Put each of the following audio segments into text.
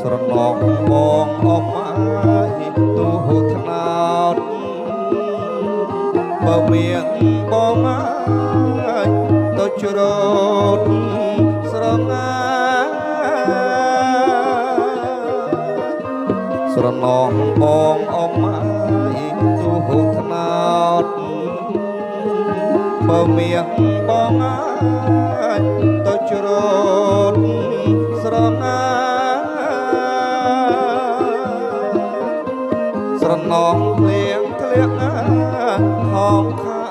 ស្រណងបងអមអាយទូថ្នោតបើមានបងអាយទៅជ្រត់ស្រងាស្រណងបងអមអាយទូថ្នោតបើមានបងអាយទៅជ្រត់ស្រងាស្រណងភ្លៀងធ្លាក់ហងខា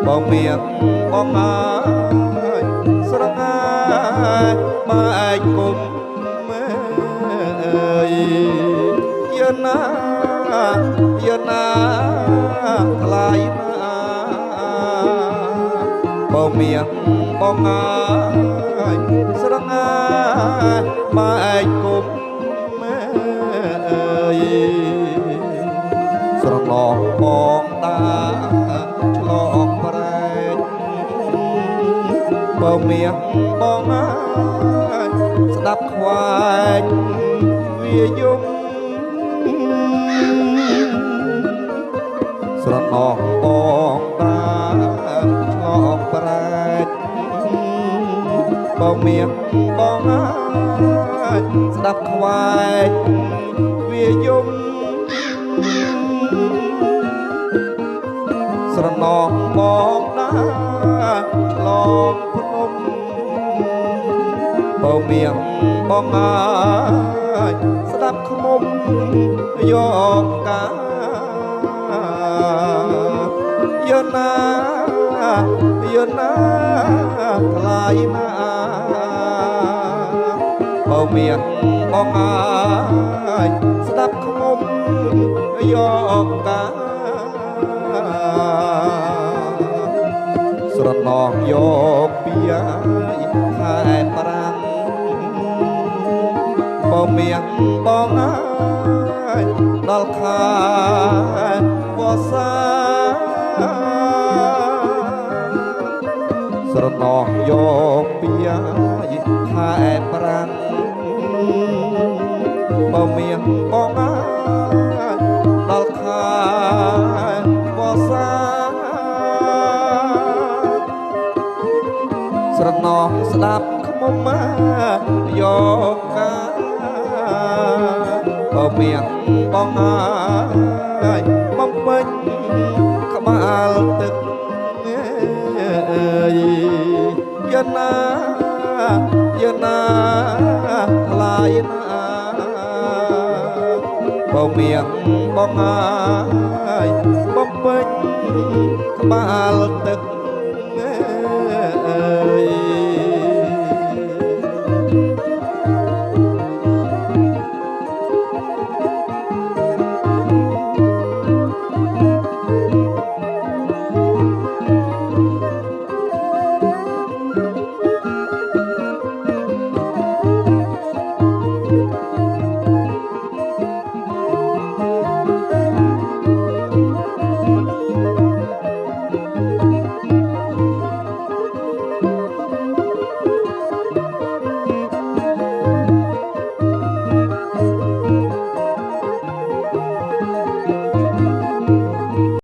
បើមានបងអាយស្រងាបែកគុំអើយយណាយណាថ្លៃណាបើមានបងអាយស្រងាបែកគុំស្រណងបងតាឆ្លងប្រែកបើមានបងអាយស្ដាប់ខ្វាយវាយំស្រណងបងតាឆ្លងប្រែកបើមានបងអាយស្ដាប់ខ្វាយវាយំស្រណងបងណាឆ្លងភ្នំបើមានបងអាយស្ដាប់ខ្មុំយកកាយណាយណាថ្លៃណាបើមានបងអាយស្ដាប់ខ្មុំយកកាស្រណងយកពីខែប្រាំងបើមានបងអាយដល់ខែវស្សាស្រណងយកពីខែប្រាំងបើមានបងអាយដល់ខែវស្សាស្រណងស្ដាប់ខ្មុំយកកាបើមានបងអាយបំពេញក្បាលទឹកយណាយណាថ្លៃណាបើមានបងអាយបំពេញក្បាលទឹក